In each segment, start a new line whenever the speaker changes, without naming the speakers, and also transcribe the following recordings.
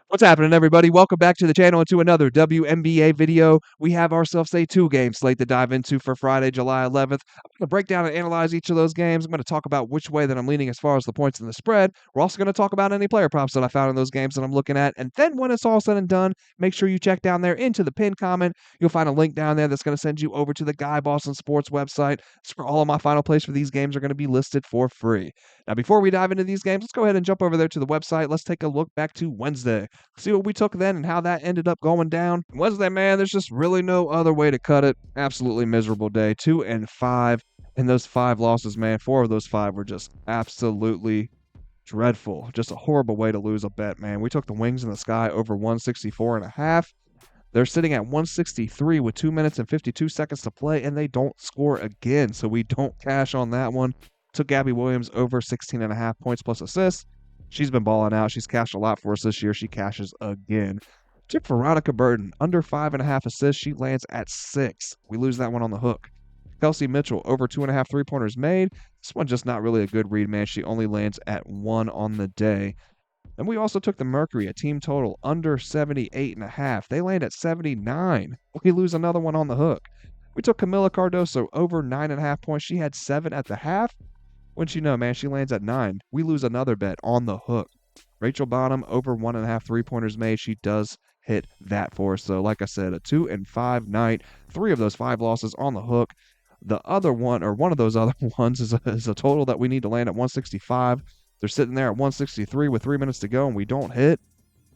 What's happening, everybody? Welcome back to the channel and to another WNBA video. We have ourselves a two-game slate to dive into for Friday, July 11th. I'm going to break down and analyze each of those games. I'm going to talk about which way that I'm leaning as far as the points and the spread. We're also going to talk about any player props that I found in those games that I'm looking at. And then when it's all said and done, make sure you check down there into the pinned comment. You'll find a link down there that's going to send you over to the Guy Boston Sports website. It's where all of my final plays for these games are going to be listed for free. Now, before we dive into these games, let's go ahead and jump over there to the website. Let's take a look back to Wednesday. See what we took then and how that ended up going down. Wednesday, man, there's just really no other way to cut it. Absolutely miserable day. 2-5. And those 5 losses, man, 4 of those 5 were just absolutely dreadful. Just a horrible way to lose a bet, man. We took the Wings in the Sky over 164.5. They're sitting at 163 with 2 minutes and 52 seconds to play, and they don't score again. So we don't cash on that one. Took Gabby Williams over 16.5 points plus assists. She's been balling out. She's cashed a lot for us this year. She cashes again. Took Veronica Burton under 5.5 assists. She lands at 6. We lose that one on the hook. Kelsey Mitchell over 2.5 3-pointers made. This one just not really a good read, man. She only lands at 1 on the day. And we also took the Mercury, a team total under 78.5. They land at 79. We lose another one on the hook. We took Camila Cardoso over 9.5 points. She had 7 at the half. Wouldn't you know, man, she lands at 9. We lose another bet on the hook. Rachel Bonham over 1.5 3-pointers made. She does hit that for us. So, like I said, a 2-5 night. 3 of those 5 losses on the hook. The other one, or one of those other ones, is a total that we need to land at 165. They're sitting there at 163 with 3 minutes to go, and we don't hit.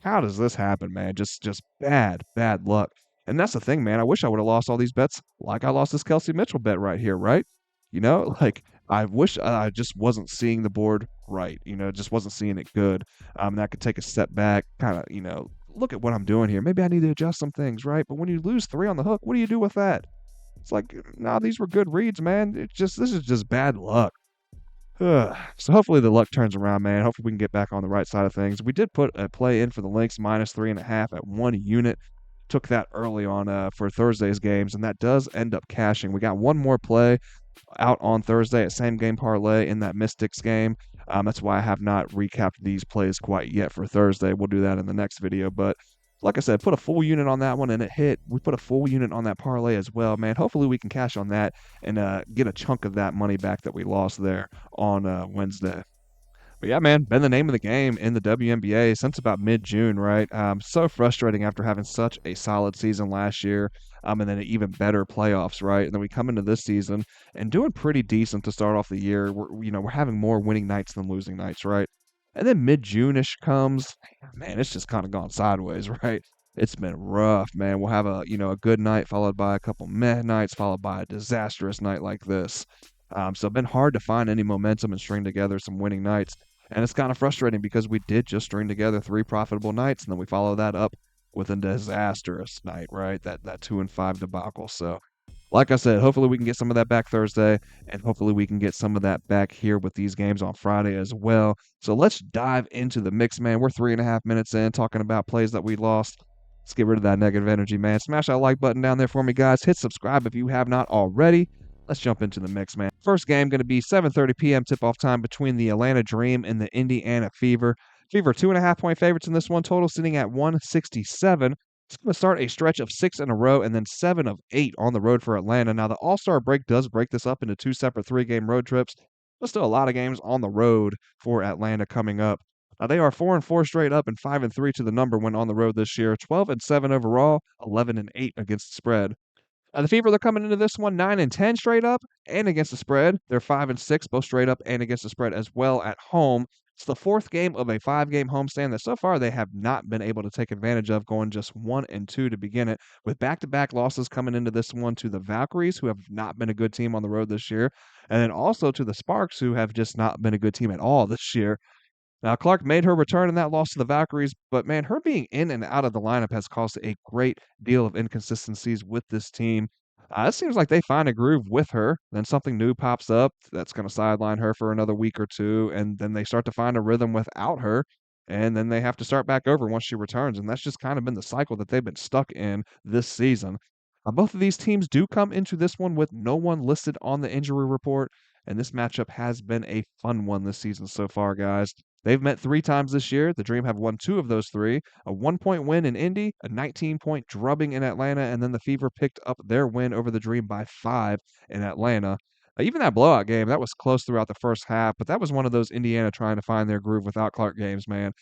How does this happen, man? Just bad luck. And that's the thing, man. I wish I would have lost all these bets like I lost this Kelsey Mitchell bet right here, right? You know, like I wish I just wasn't seeing the board right. Just wasn't seeing it good. And I could take a step back, kind of, look at what I'm doing here. Maybe I need to adjust some things, right? But when you lose 3 on the hook, what do you do with that? It's like, nah, these were good reads, man. This is just bad luck. So hopefully the luck turns around, man. Hopefully we can get back on the right side of things. We did put a play in for the Lynx minus 3.5 at 1 unit. Took that early on for Thursday's games, and that does end up cashing. We got one more play out on Thursday at same game parlay in that Mystics game. That's why I have not recapped these plays quite yet for Thursday. We'll do that in the next video, but like I said, put a full unit on that one and it hit. We put a full unit on that parlay as well, man. Hopefully we can cash on that and get a chunk of that money back that we lost there on Wednesday. But yeah, man, been the name of the game in the WNBA since about mid-June, right? So frustrating after having such a solid season last year, and then even better playoffs, right? And then we come into this season and doing pretty decent to start off the year. We're having more winning nights than losing nights, right? And then mid-June-ish comes, man, it's just kind of gone sideways, right? It's been rough, man. We'll have a good night followed by a couple meh nights, followed by a disastrous night like this. So it's been hard to find any momentum and string together some winning nights. And it's kind of frustrating because we did just string together 3 profitable nights, and then we follow that up with a disastrous night, right? That 2-5 debacle. So, like I said, hopefully we can get some of that back Thursday, and hopefully we can get some of that back here with these games on Friday as well. So let's dive into the mix, man. We're 3.5 minutes in talking about plays that we lost. Let's get rid of that negative energy, man. Smash that like button down there for me, guys. Hit subscribe if you have not already. Let's jump into the mix, man. First game going to be 7:30 p.m. tip-off time between the Atlanta Dream and the Indiana Fever. Fever 2.5-point favorites in this one, total sitting at 167. It's going to start a stretch of 6 in a row and then 7 of 8 on the road for Atlanta. Now, the All-Star break does break this up into 2 separate 3-game road trips. There's still a lot of games on the road for Atlanta coming up. Now, they are 4-4 straight up and 5-3 to the number when on the road this year. 12-7 overall, 11-8 against the spread. The Fever, they're coming into this one 9-10 straight up and against the spread. They're 5-6, both straight up and against the spread as well at home. It's the 4th game of a 5-game homestand that so far they have not been able to take advantage of, going just 1-2 to begin it, with back-to-back losses coming into this one to the Valkyries, who have not been a good team on the road this year, and then also to the Sparks, who have just not been a good team at all this year. Now, Clark made her return in that loss to the Valkyries, but man, her being in and out of the lineup has caused a great deal of inconsistencies with this team. It seems like they find a groove with her, then something new pops up that's going to sideline her for another week or two, and then they start to find a rhythm without her, and then they have to start back over once she returns, and that's just kind of been the cycle that they've been stuck in this season. Both of these teams do come into this one with no one listed on the injury report, and this matchup has been a fun one this season so far, guys. They've met 3 times this year. The Dream have won 2 of those 3, a 1-point win in Indy, a 19-point drubbing in Atlanta, and then the Fever picked up their win over the Dream by 5 in Atlanta. Even that blowout game, that was close throughout the first half, but that was one of those Indiana trying to find their groove without Clark games, man.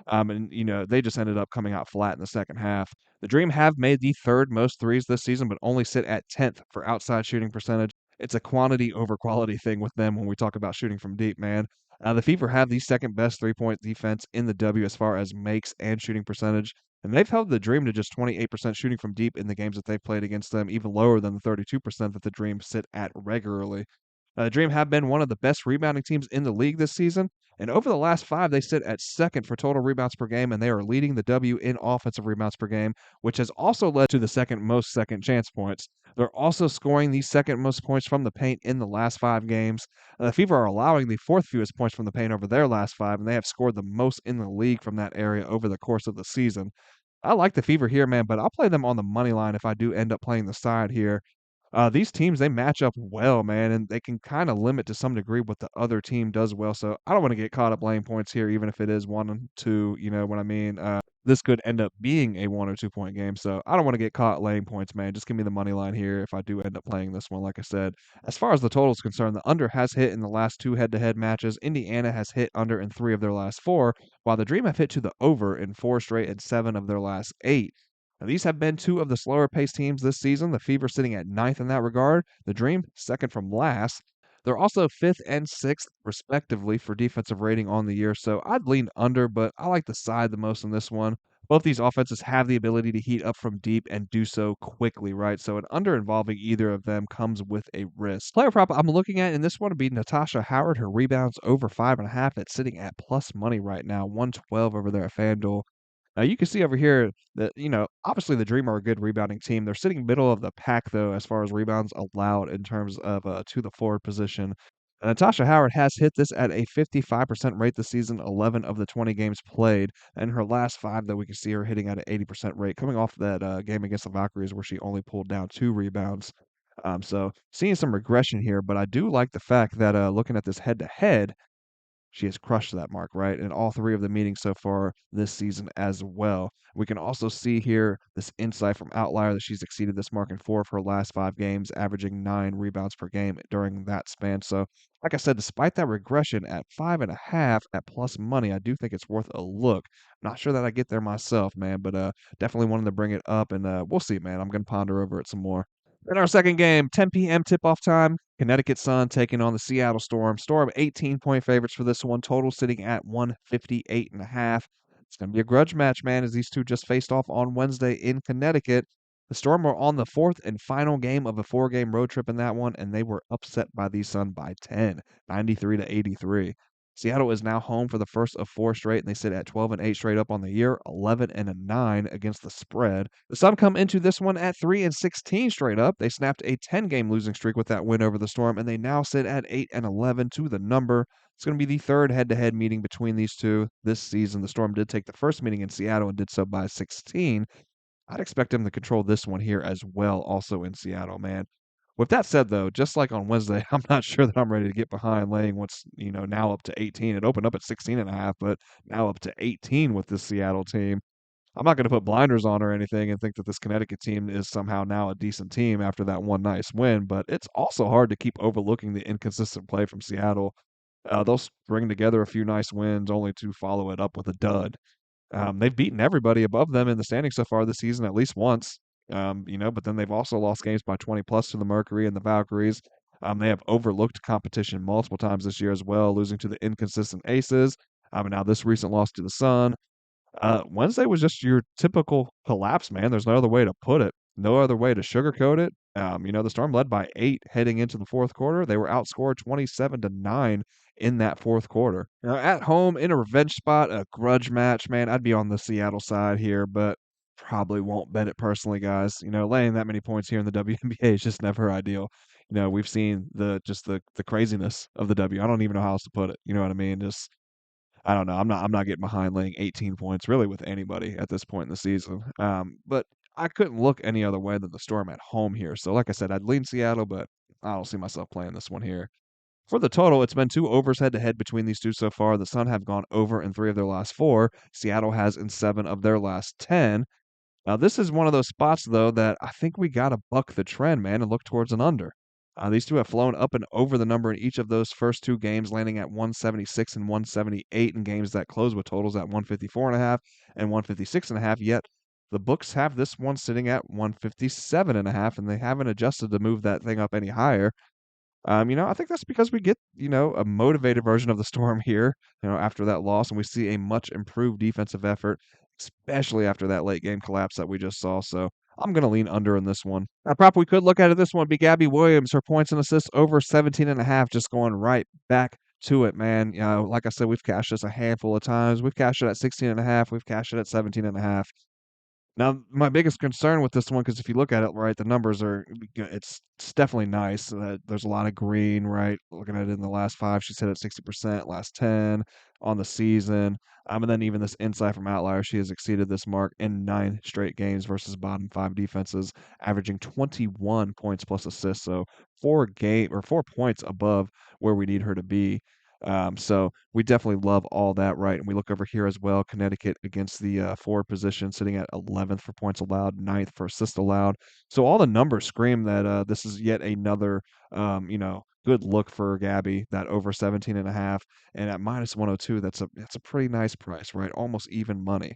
They just ended up coming out flat in the second half. The Dream have made the 3rd most threes this season, but only sit at 10th for outside shooting percentage. It's a quantity over quality thing with them when we talk about shooting from deep, man. The Fever have the 2nd best three-point defense in the W as far as makes and shooting percentage, and they've held the Dream to just 28% shooting from deep in the games that they've played against them, even lower than the 32% that the Dream sit at regularly. Dream have been one of the best rebounding teams in the league this season, and over the last 5, they sit at 2nd for total rebounds per game, and they are leading the W in offensive rebounds per game, which has also led to the 2nd most second chance points. They're also scoring the 2nd most points from the paint in the last 5 games. The Fever are allowing the 4th fewest points from the paint over their last 5, and they have scored the most in the league from that area over the course of the season. I like the Fever here, man, but I'll play them on the money line if I do end up playing the side here. These teams, they match up well, man, and they can kinda limit to some degree what the other team does well, so I don't wanna get caught up laying points here even if it is 1 and 2, you know what I mean? This could end up being a 1 or 2-point game, so I don't wanna get caught laying points, man. Just give me the money line here if I do end up playing this one, like I said. As far as the total is concerned, the under has hit in the last 2 head-to-head matches. Indiana has hit under in 3 of their last 4, while the Dream have hit to the over in 4 straight and 7 of their last 8. Now, these have been 2 of the slower paced teams this season. The Fever sitting at 9th in that regard. The Dream, 2nd from last. They're also 5th and 6th, respectively, for defensive rating on the year. So I'd lean under, but I like the side the most in this one. Both these offenses have the ability to heat up from deep and do so quickly, right? So an under involving either of them comes with a risk. Player prop I'm looking at in this one would be Natasha Howard. Her rebounds over 5.5. It's sitting at plus money right now, 112 over there at FanDuel. Now you can see over here that, obviously the Dream are a good rebounding team. They're sitting middle of the pack though, as far as rebounds allowed in terms of to the forward position. Natasha Howard has hit this at a 55% rate this season, 11 of the 20 games played. And her last 5, though, we can see her hitting at an 80% rate, coming off that game against the Valkyries where she only pulled down 2 rebounds. So seeing some regression here, but I do like the fact that looking at this head to head, she has crushed that mark, right? In all 3 of the meetings so far this season as well. We can also see here this insight from Outlier that she's exceeded this mark in 4 of her last 5 games, averaging 9 rebounds per game during that span. So, like I said, despite that regression at 5.5 at plus money, I do think it's worth a look. Not sure that I get there myself, man, but definitely wanted to bring it up, and we'll see, man. I'm gonna ponder over it some more. In our second game, 10 p.m. tip-off time, Connecticut Sun taking on the Seattle Storm. Storm 18-point favorites for this one, total sitting at 158.5. It's going to be a grudge match, man, as these two just faced off on Wednesday in Connecticut. The Storm were on the 4th and final game of a 4-game road trip in that one, and they were upset by the Sun by 10, 93-83. Seattle is now home for the first of 4 straight, and they sit at 12 and 8 straight up on the year, 11 and 9 against the spread. The Sun come into this one at 3 and 16 straight up. They snapped a 10-game losing streak with that win over the Storm, and they now sit at 8 and 11 to the number. It's going to be the 3rd head-to-head meeting between these two this season. The Storm did take the first meeting in Seattle and did so by 16. I'd expect them to control this one here as well, also in Seattle, man. With that said, though, just like on Wednesday, I'm not sure that I'm ready to get behind laying what's, now up to 18. It opened up at 16.5, but now up to 18 with this Seattle team. I'm not going to put blinders on or anything and think that this Connecticut team is somehow now a decent team after that one nice win, but it's also hard to keep overlooking the inconsistent play from Seattle. They'll string together a few nice wins only to follow it up with a dud. They've beaten everybody above them in the standings so far this season at least once. But then they've also lost games by 20 plus to the Mercury and the Valkyries. They have overlooked competition multiple times this year as well, losing to the inconsistent Aces. And now this recent loss to the Sun. Wednesday was just your typical collapse, man. There's no other way to put it. No other way to sugarcoat it. The Storm led by 8 heading into the fourth quarter. They were outscored 27-9 in that fourth quarter. Now, at home in a revenge spot, a grudge match, man, I'd be on the Seattle side here, but probably won't bet it personally, guys. Laying that many points here in the WNBA is just never ideal. We've seen the craziness of the W. I don't even know how else to put it. You know what I mean? Just I don't know. I'm not getting behind laying 18 points really with anybody at this point in the season. But I couldn't look any other way than the Storm at home here. So like I said, I'd lean Seattle, but I don't see myself playing this one here. For the total, it's been 2 overs head-to-head between these two so far. The Sun have gone over in 3 of their last 4. Seattle has in 7 of their last 10. Now, this is one of those spots, though, that I think we gotta buck the trend, man, and look towards an under. These two have flown up and over the number in each of those first 2 games, landing at 176 and 178 in games that close with totals at 154.5 and 156.5, yet the books have this one sitting at 157.5, and they haven't adjusted to move that thing up any higher. I think that's because we get, a motivated version of the Storm here, after that loss, and we see a much improved defensive effort, especially after that late game collapse that we just saw. So I'm going to lean under in this one. A prop we could look at it this one would be Gabby Williams. Her points and assists over 17.5, just going right back to it, man. Like I said, we've cashed this a handful of times. We've cashed it at 16.5. We've cashed it at 17.5. Now, my biggest concern with this one, because if you look at it, right, the numbers are, it's definitely nice. There's a lot of green, right? Looking at it in the last 5, she's hit at 60%, last 10 on the season. And then even this insight from Outlier, she has exceeded this mark in 9 straight games versus bottom 5 defenses, averaging 21 points plus assists. So 4 points above where we need her to be. So we definitely love all that, right? And we look over here as well. Connecticut against the forward position, sitting at 11th for points allowed, 9th for assists allowed. So all the numbers scream that this is yet another, good look for Gabby. That over 17.5, and at minus 102, that's a pretty nice price, right? Almost even money.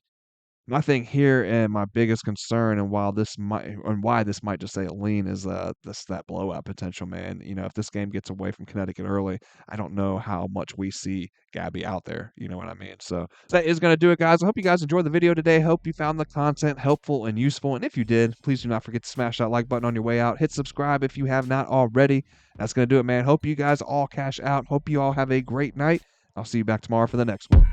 My thing here and my biggest concern and why this might just say a lean is that blowout potential, man. If this game gets away from Connecticut early, I don't know how much we see Gabby out there. You know what I mean? So that is gonna do it, guys. I hope you guys enjoyed the video today. Hope you found the content helpful and useful. And if you did, please do not forget to smash that like button on your way out. Hit subscribe if you have not already. That's gonna do it, man. Hope you guys all cash out. Hope you all have a great night. I'll see you back tomorrow for the next one.